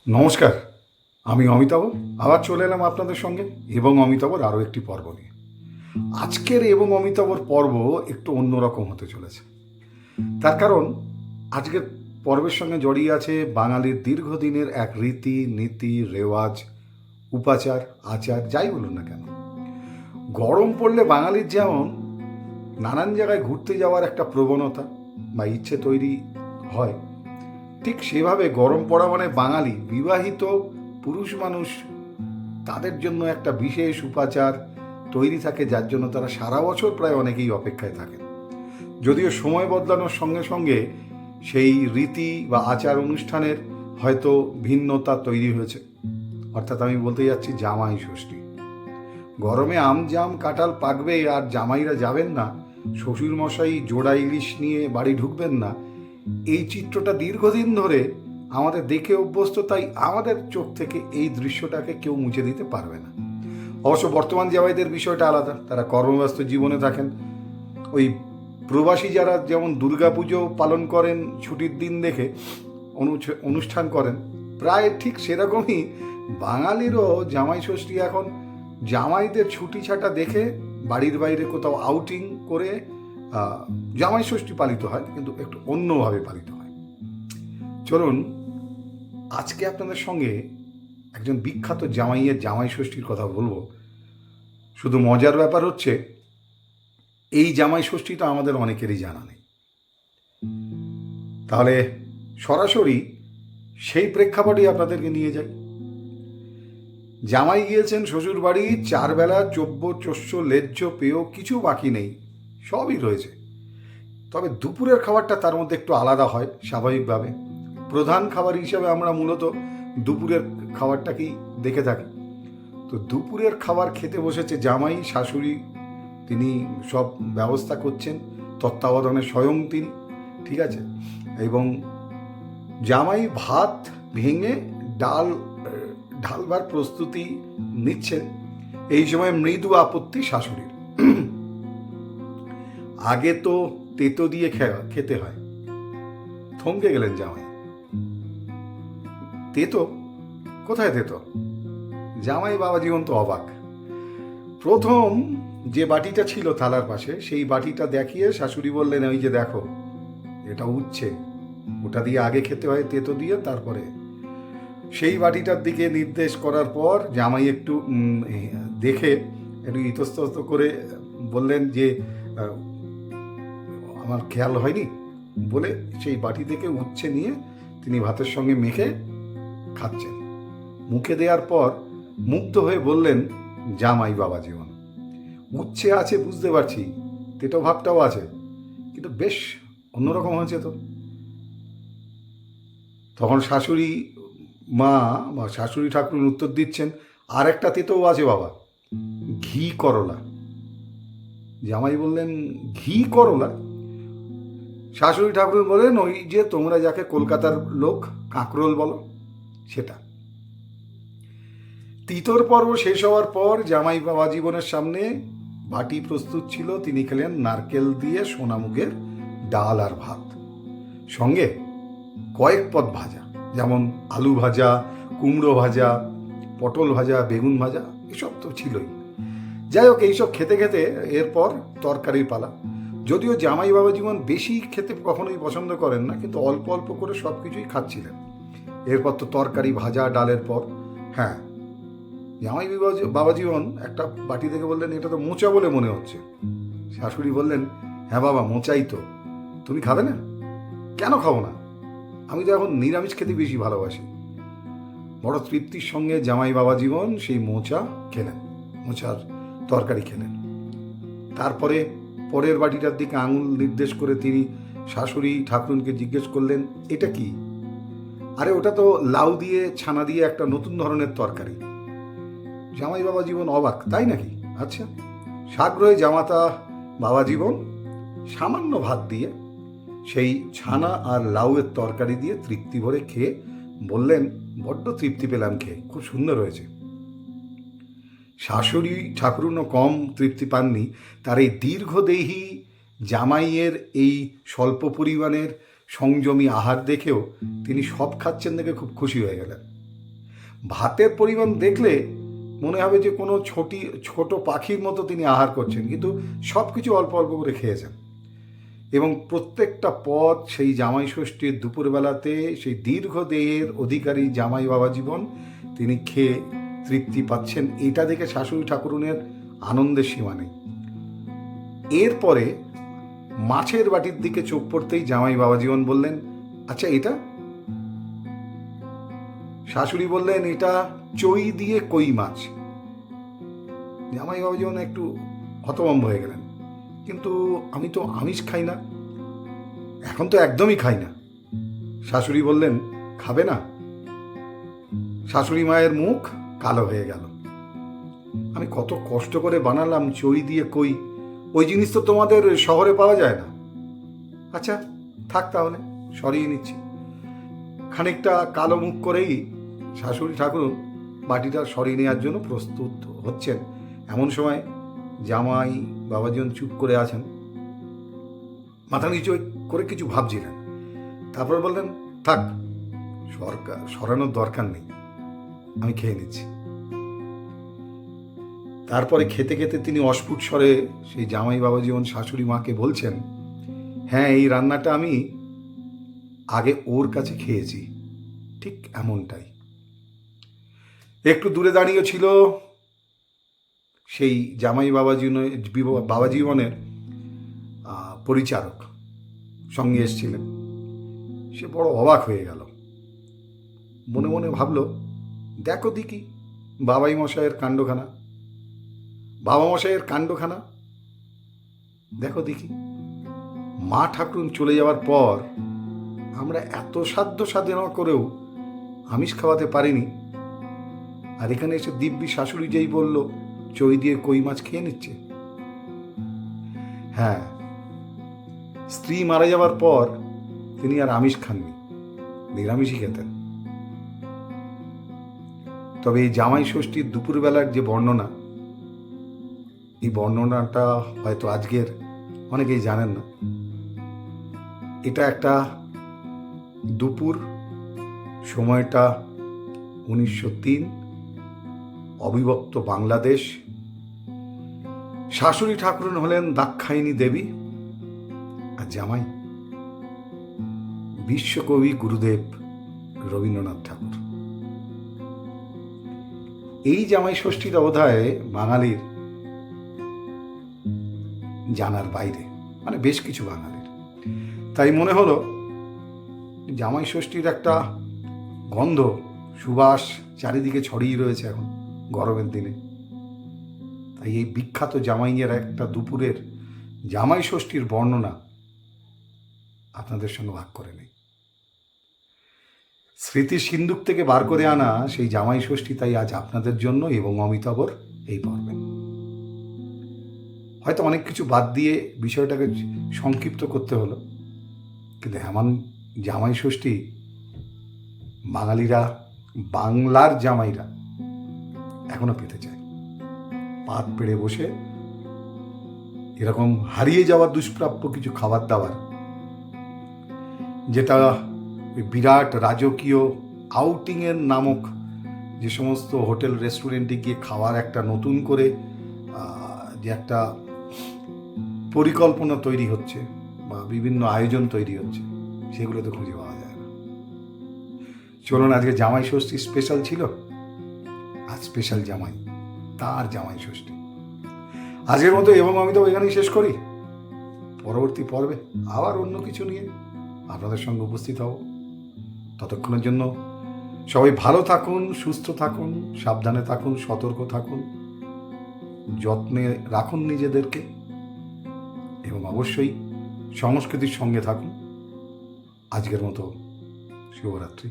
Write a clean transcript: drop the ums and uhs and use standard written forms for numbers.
নমস্কার, আমি অমিতাভ। আবার চলে এলাম আপনাদের সঙ্গে এবং অমিতাভর আরও একটি পর্ব নিয়ে। আজকের এবং অমিতাভর পর্ব একটু অন্যরকম হতে চলেছে। তার কারণ আজকের পর্বের সঙ্গে জড়িয়ে আছে বাঙালির দীর্ঘদিনের এক রীতি নীতি রেওয়াজ, উপাচার, আচার, যাই বলুন না কেন। গরম পড়লে বাঙালির যেমন নানান জায়গায় ঘুরতে যাওয়ার একটা প্রবণতা বা ইচ্ছে তৈরি হয়, ঠিক সেভাবে গরম পড়া মানে বাঙালি বিবাহিত পুরুষ মানুষ তাদের জন্য একটা বিশেষ উপাচার তৈরি থাকে, যার জন্য তারা সারা বছর প্রায় অনেকেই অপেক্ষায় থাকেন। যদিও সময় বদলানোর সঙ্গে সঙ্গে সেই রীতি বা আচার অনুষ্ঠানের হয়তো ভিন্নতা তৈরি হয়েছে। অর্থাৎ আমি বলতে যাচ্ছি জামাই ষষ্ঠী। গরমে আম জাম কাঁঠাল পাকবে আর জামাইরা যাবেন না, শ্বশুরমশাই জোড়া ইলিশ নিয়ে বাড়ি ঢুকবেন না, এই চিত্রটা দীর্ঘদিন ধরে আমাদের দেখে অভ্যস্ত, তাই আমাদের চোখ থেকে এই দৃশ্যটাকে কেউ মুছে দিতে পারবে না। অবশ্য বর্তমান জামাইদের বিষয়টা আলাদা, তারা কর্মব্যস্ত জীবনে থাকেন। ওই প্রবাসী যারা যেমন দুর্গাপুজো পালন করেন ছুটির দিন দেখে অনুষ্ঠান করেন, প্রায় ঠিক সেরকমই বাঙালিরও জামাই ষষ্ঠী এখন জামাইদের ছুটি ছাটা দেখে বাড়ির বাইরে কোথাও আউটিং করে জামাই ষষ্ঠী পালিত হয়, কিন্তু একটু অন্যভাবে পালিত হয়। চলুন আজকে আপনাদের সঙ্গে একজন বিখ্যাত জামাইয়ের জামাই ষষ্ঠীর কথা বলবো। শুধু মজার ব্যাপার হচ্ছে এই জামাই ষষ্ঠীটা আমাদের অনেকেরই জানা নেই। তাহলে সরাসরি সেই প্রেক্ষাপটেই আপনাদেরকে নিয়ে যাই। জামাই গিয়েছেন শ্বশুর বাড়ি, 4 বেলা চব্য চস্য লেজ্জ পেয় কিছু বাকি নেই, সবই রয়েছে। তবে দুপুরের খাবারটা তার মধ্যে একটু আলাদা হয় স্বাভাবিকভাবে। প্রধান খাবার হিসাবে আমরা মূলত দুপুরের খাবারটাকেই দেখে থাকি। তো দুপুরের খাবার খেতে বসেছে জামাই, শাশুড়ি তিনি সব ব্যবস্থা করছেন, তত্ত্বাবধানে স্বয়ং তিনি, ঠিক আছে। এবং জামাই ভাত ভেঙে ঢালবার প্রস্তুতি নিচ্ছেন। এই সময় মৃদু আপত্তি শাশুড়ির। আগে তো তেতো দিয়ে খেতে হয়। থমকে গেলেন জামাই। তেতো? কোথায় তেতো? জামাই বাবা জীবন তো অবাক। প্রথম যে বাটিটা ছিল থালার পাশে, সেই বাটিটা দেখিয়ে শাশুড়ি বললেন, ওই যে দেখো, এটা উঠছে, ওটা দিয়ে আগে খেতে হয় তেতো দিয়ে, তারপরে। সেই বাটিটার দিকে নির্দেশ করার পর জামাই একটু দেখে একটু ইতস্তত করে বললেন যে আমার খেয়াল হয়নি, বলে সেই বাটি থেকে উচ্ছে নিয়ে তিনি ভাতের সঙ্গে মেখে খাচ্ছেন। মুখে দেওয়ার পর মুগ্ধ হয়ে বললেন জামাই বাবা জীবন, উচ্ছে আছে বুঝতে পারছি, তেতো ভাবটাও আছে, কিন্তু বেশ অন্যরকম হয়েছে তো। তখন শাশুড়ি মা বা শাশুড়ি ঠাকুর উত্তর দিচ্ছেন, আর একটা তেতোও আছে বাবা, ঘি করলা। জামাই বললেন, ঘি করলা? শাশুড়ি ঠাকুর বলেন, ওই যে তোমরা যাকে কলকাতার লোক কাঁকরোল বলো, সেটা। তিতর পর্ব শেষ হওয়ার পর জামাই বাবা জীবনের সামনে বাটি প্রস্তুত ছিল, তিনি খেলেন নারকেল দিয়ে সোনামুগের ডাল আর ভাত, সঙ্গে কয়েক পদ ভাজা, যেমন আলু ভাজা, কুমড়ো ভাজা, পটল ভাজা, বেগুন ভাজা, এসব তো ছিলই। যাই হোক, এইসব খেতে খেতে এরপর তরকারির পালা। যদিও জামাই বাবা জীবন বেশি খেতে কখনোই পছন্দ করেন না, কিন্তু অল্প অল্প করে সব কিছুই খাচ্ছিলেন। এরপর তো তরকারি ভাজা ডালের পর, হ্যাঁ, জামাই বাবা জীবন একটা বাটি থেকে বললেন, এটা তো মোচা বলে মনে হচ্ছে। শাশুড়ি বললেন, হ্যাঁ বাবা, মোচাই তো, তুমি খাবে না? কেন খাবো না, আমি তো এখন নিরামিষ খেতে বেশি ভালোবাসি। বড় তৃপ্তির সঙ্গে জামাই বাবা জীবন সেই মোচা খেলেন, মোচার তরকারি খেলেন। তারপরে পরের বাটিটার দিকে আঙুল নির্দেশ করে তিনি শাশুড়ি ঠাকুরনকে জিজ্ঞেস করলেন, এটা কি? আরে ওটা তো লাউ দিয়ে ছানা দিয়ে একটা নতুন ধরনের তরকারি। জামাই বাবা জীবন অবাক, তাই নাকি? আচ্ছা। সাগ্রহে জামাতা বাবা জীবন সামান্য ভাত দিয়ে সেই ছানা আর লাউয়ের তরকারি দিয়ে তৃপ্তি ভরে খেয়ে বললেন, বড্ড তৃপ্তি পেলাম খেয়ে, খুব সুন্দর হয়েছে। শাশুড়ি ঠাকুরনও কম তৃপ্তি পাননি। তার এই দীর্ঘদেহী জামাইয়ের এই স্বল্প পরিমাণের সংযমী আহার দেখেও তিনি সব খাচ্ছেন দেখে খুব খুশি হয়ে গেলেন। ভাতের পরিমাণ দেখলে মনে হবে যে কোনো ছোট পাখির মতো তিনি আহার করছেন, কিন্তু সব কিছু অল্প অল্প করে খেয়েছেন। এবং প্রত্যেকটা পদ সেই জামাই ষষ্ঠীর দুপুরবেলাতে সেই দীর্ঘ দেহের অধিকারী জামাই বাবা জীবন তিনি খেয়ে তৃপ্তি পাচ্ছেন, এটা দেখে শাশুড়ি ঠাকুরুনের আনন্দের সীমা নেই। এরপরে মাছের বাটির দিকে চোখ পড়তেই জামাই বাবা জীবন বললেন, আচ্ছা এটা? শাশুড়ি বললেন, এটা চই দিয়ে কই মাছ। জামাই বাবা জীবন একটু হতভম্ব হয়ে গেলেন, কিন্তু আমি তো আমিষ খাই না, এখন তো একদমই খাই না। শাশুড়ি বললেন, খাবে না? শাশুড়ি মায়ের মুখ কালো হয়ে গেল। আমি কত কষ্ট করে বানালাম চই দিয়ে কই, ওই জিনিস তো তোমাদের শহরে পাওয়া যায় না। আচ্ছা থাক, তাহলে সরিয়ে নিচ্ছি। খানিকটা কালো মুখ করেই শাশুড়ি ঠাকুর বাটিটা সরিয়ে নেওয়ার জন্য প্রস্তুত হচ্ছেন। এমন সময় জামাই বাবাজন চুপ করে আছেন, মাথা নিচু করে কিছু ভাবছিলেন। তারপর বললেন, থাক, সরানোর দরকার নেই, আমি খেয়ে নিচ্ছি। তারপরে খেতে খেতে তিনি অস্ফুট স্বরে সেই জামাই বাবা জীবন শাশুড়ি মাকে বলছেন, হ্যাঁ, এই রান্নাটা আমি আগে ওর কাছে খেয়েছি, ঠিক এমনটাই। একটু দূরে দাঁড়িয়ে ছিল সেই জামাই বাবা জীবনের পরিচারক, সঙ্গে এসেছিলেন। সে বড় অবাক হয়ে গেল, মনে মনে ভাবল, দেখো দেখি বাবা মশাইয়ের কাণ্ডখানা দেখো দেখি। মা ঠাকুরুন চলে যাওয়ার পর আমরা এত সাধ্য সাধনা করেও আমিষ খাওয়াতে পারিনি, আর এখানে এসে দিব্যি শাশুড়ি যেই বলল চই দিয়ে কই মাছ খেয়ে নিচ্ছে। হ্যাঁ, স্ত্রী মারা যাওয়ার পর তিনি আর আমিষ খাননি, নিরামিষই খেতেন। তবে এই জামাই ষষ্ঠীর দুপুরবেলার যে বর্ণনা, এই বর্ণনাটা হয়তো আজকের অনেকেই জানেন না। এটা একটা দুপুর, সময়টা 1903, অবিভক্ত বাংলাদেশ। শাশুড়ি ঠাকুরুন হলেন দাক্ষায়ণী দেবী, আর জামাই বিশ্বকবি গুরুদেব রবীন্দ্রনাথ ঠাকুর। এই জামাই ষষ্ঠীর অবধায় বাঙালির জানার বাইরে, মানে বেশ কিছু বাঙালির। তাই মনে হলো জামাই ষষ্ঠীর একটা গন্ধ, সুবাস চারিদিকে ছড়িয়ে রয়েছে এখন গরমের দিনে। তাই এই বিখ্যাত জামাইয়ের একটা দুপুরের জামাই ষষ্ঠীর বর্ণনা আপনাদের সঙ্গে ভাগ করে নেই। স্মৃতির সিন্দুক থেকে বার করে আনা সেই জামাই ষষ্ঠী তাই আজ আপনাদের জন্য এবং অমিতাভর এই পর্বে। হয়তো অনেক কিছু বাদ দিয়ে বিষয়টাকে সংক্ষিপ্ত করতে হলো, কিন্তু এমন জামাই ষষ্ঠী বাঙালিরা, বাংলার জামাইরা এখনো পেতে চায়। পাত পেড়ে বসে এরকম হারিয়ে যাওয়া দুষ্প্রাপ্য কিছু খাবার দাবার, যেটা বিরাট রাজকীয় আউটিংয়ের নামক যে সমস্ত হোটেল রেস্টুরেন্টে গিয়ে খাওয়ার একটা নতুন করে যে একটা পরিকল্পনা তৈরি হচ্ছে বা বিভিন্ন আয়োজন তৈরি হচ্ছে, সেগুলো তো খুঁজে পাওয়া যায় না। চলুন, আজকে জামাই ষষ্ঠী স্পেশাল ছিল, আজ স্পেশাল জামাই, তার জামাই ষষ্ঠী। আজকের মতো এবং আমি তো এখানেই শেষ করি। পরবর্তী পর্বে আবার অন্য কিছু নিয়ে আপনাদের সঙ্গে উপস্থিত হব। ততক্ষণের জন্য সবাই ভালো থাকুন, সুস্থ থাকুন, সাবধানে থাকুন, সতর্ক থাকুন, যত্নে রাখুন নিজেদেরকে, এবং অবশ্যই সংস্কৃতির সঙ্গে থাকুন। আজকের মতো শুভরাত্রি।